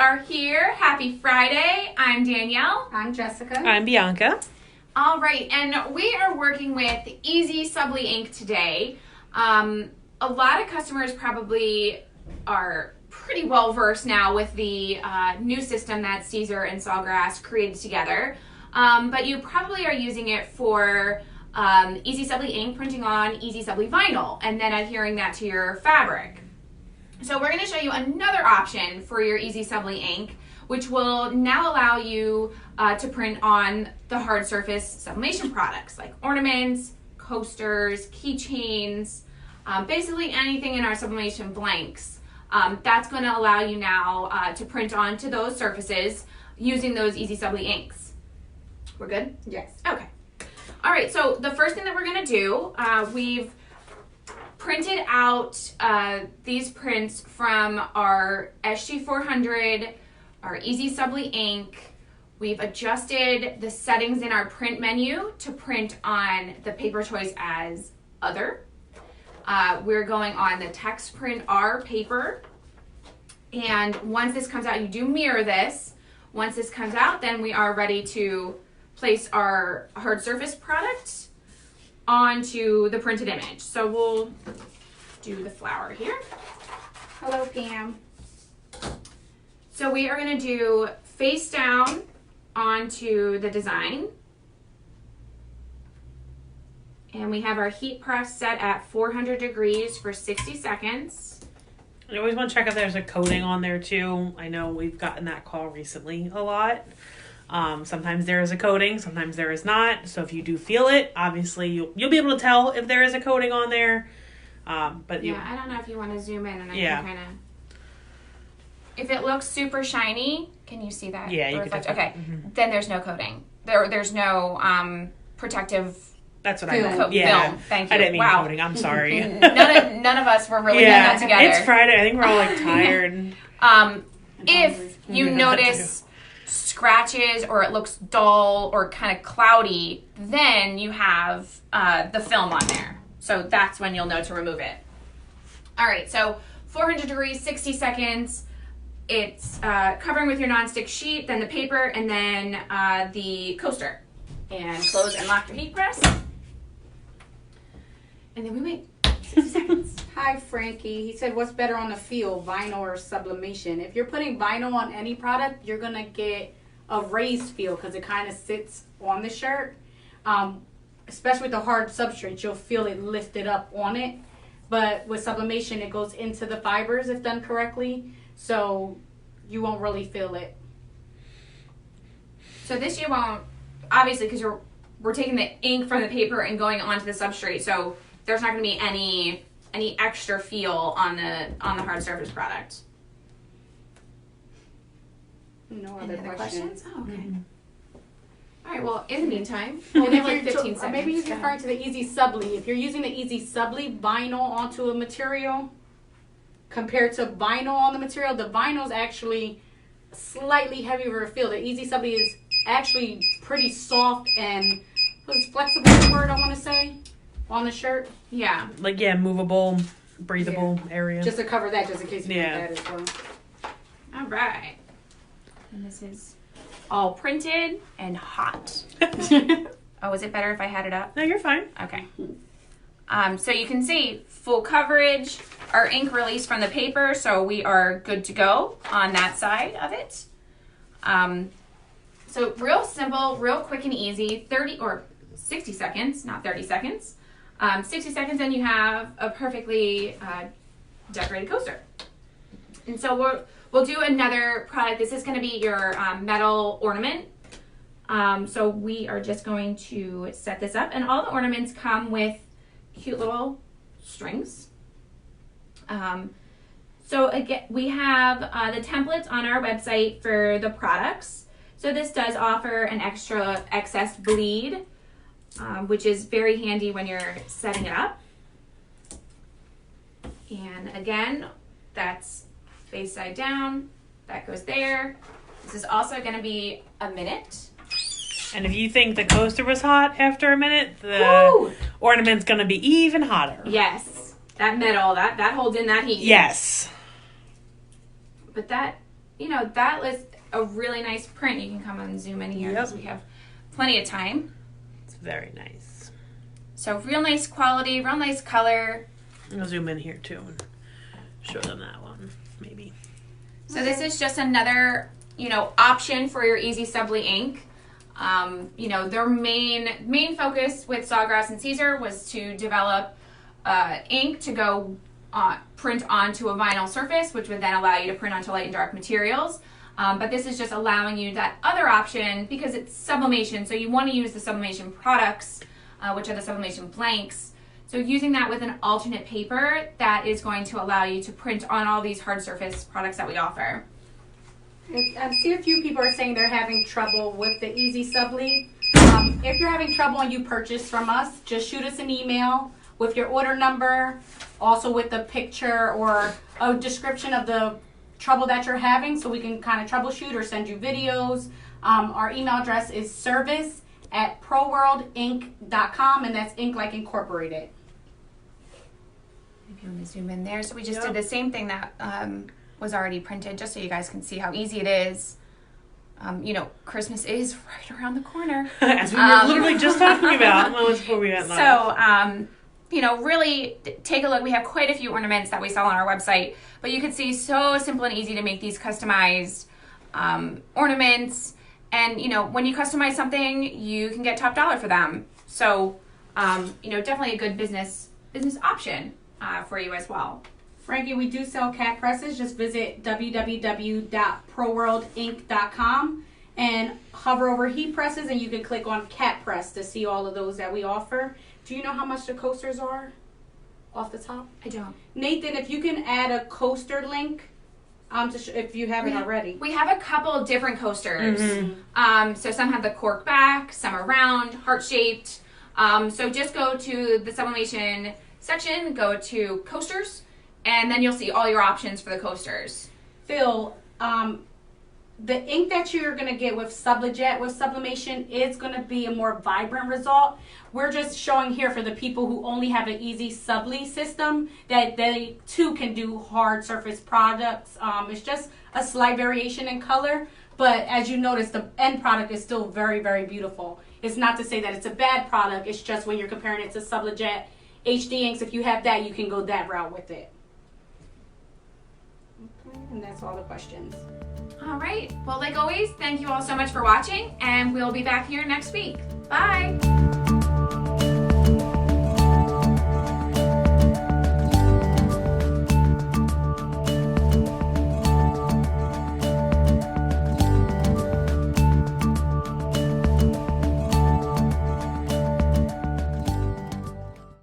are here. Happy Friday. I'm Danielle. I'm Jessica. I'm Bianca. All right, and we are working with EasySubli ink today. A lot of customers probably are pretty well versed now with the new system that Siser and Sawgrass created together, but you probably are using it for EasySubli ink printing on EasySubli vinyl and then adhering that to your fabric. So we're going to show you another option for your EasySubli ink, which will now allow you to print on the hard surface sublimation products like ornaments, coasters, keychains, basically anything in our Sublimation Blanks. That's going to allow you now to print onto those surfaces using those EasySubli inks. We're good? Yes. Okay. All right, so the first thing that we're going to do, we've printed out these prints from our SG400, our EasySubli ink. We've adjusted the settings in our print menu to print on the paper choice as other. We're going on the Texprint R paper. And once this comes out, you do mirror this. Once this comes out, then we are ready to place our hard surface product onto the printed image. So we'll do the flower here. Hello, Pam. So we are going to do face down onto the design. And we have our heat press set at 400 degrees for 60 seconds. You always want to check if there's a coating on there too. I know we've gotten that call recently a lot. Sometimes there is a coating, sometimes there is not. So if you do feel it, obviously you'll be able to tell if there is a coating on there. But yeah, I don't know if you want to zoom in and I yeah. can kind of. If it looks super shiny, can you see that? Yeah, you can. Okay, then there's no coating. There's no protective. That's what film. I meant. Yeah, film. Thank you. I didn't mean wow. coating. I'm sorry. none of us were really getting that together. It's Friday. I think we're all like tired. If you notice scratches or it looks dull or kind of cloudy, then you have the film on there. So that's when you'll know to remove it. All right, so 400 degrees, 60 seconds. It's covering with your nonstick sheet, then the paper, and then the coaster. And close and lock your heat press. And then we wait 60 seconds. Hi, Frankie. He said, what's better on the feel, vinyl or sublimation? If you're putting vinyl on any product, you're going to get a raised feel because it kind of sits on the shirt. Especially with the hard substrate, you'll feel it lifted up on it. But with sublimation, it goes into the fibers if done correctly. So you won't really feel it. So this you won't, obviously, because we're taking the ink from the paper and going onto the substrate. So there's not going to be any extra feel on the hard surface product. No Any other questions? Oh, okay. All right. Well, in the meantime, Well, we have like 15 seconds. Maybe he's referring to the EasySubli. If you're using the EasySubli vinyl onto a material compared to vinyl on the material, the vinyl is actually slightly heavier of a feel. The EasySubli is actually pretty soft and flexible is the word I want to say on the shirt. Yeah. Like, movable, breathable area. Just to cover that, just in case you need Yeah. that as well. All right. And this is all printed and hot. Oh, is it better if I had it up? No, you're fine. Okay. So you can see full coverage, our ink released from the paper, so we are good to go on that side of it. So real simple, real quick and easy, 30 or 60 seconds, not 30 seconds. 60 seconds and you have a perfectly decorated coaster. And so we'll do another product. This is going to be your metal ornament. So we are just going to set this up, and all the ornaments come with cute little strings. So again, we have the templates on our website for the products. So this does offer an extra excess bleed, which is very handy when you're setting it up. And again, that's face side down, that goes there. This is also going to be a minute. And if you think the coaster was hot after a minute, the Woo! ornament's going to be even hotter. Yes, that metal, that holds in that heat. Yes. But that you know, that was a really nice print. You can come and zoom in here because we have plenty of time. It's very nice. So real nice quality, real nice color. I'll zoom in here too and show them that one, maybe. So this is just another, you know, option for your EasySubli ink. You know, their main focus with Sawgrass and Siser was to develop ink to go print onto a vinyl surface, which would then allow you to print onto light and dark materials. But this is just allowing you that other option because it's sublimation. So you want to use the sublimation products, which are the Sublimation Blanks. So using that with an alternate paper, that is going to allow you to print on all these hard surface products that we offer. I see a few people are saying they're having trouble with the EasySubli. If you're having trouble and you purchase from us, just shoot us an email with your order number, also with a picture or a description of the trouble that you're having so we can kind of troubleshoot or send you videos. Our email address is service@proworldink.com, and that's ink like incorporated. If you want to zoom in there. So we just did the same thing that was already printed just so you guys can see how easy it is. You know, Christmas is right around the corner. As we were literally just talking about moments before we went live. So, you know, really take a look. We have quite a few ornaments that we sell on our website, but you can see so simple and easy to make these customized ornaments. And, you know, when you customize something, you can get top dollar for them. So, you know, definitely a good business option for you as well. Frankie, we do sell cat presses. Just visit www.proworldink.com and hover over heat presses, and you can click on cat press to see all of those that we offer. Do you know how much the coasters are off the top? I don't. Nathan, if you can add a coaster link, if you haven't already. We have a couple of different coasters. Mm-hmm. So some have the cork back, some are round, heart-shaped. So just go to the sublimation section, go to coasters, and then you'll see all your options for the coasters. Phil, the ink that you're going to get with Sublijet, with sublimation, is going to be a more vibrant result. We're just showing here for the people who only have an EasySubli system that they too can do hard surface products. It's just a slight variation in color, but as you notice, the end product is still very, very beautiful. It's not to say that it's a bad product. It's just when you're comparing it to Sublijet HD inks, if you have that, you can go that route with it. Okay, and that's all the questions. All right. Well, like always, thank you all so much for watching, and we'll be back here next week. Bye.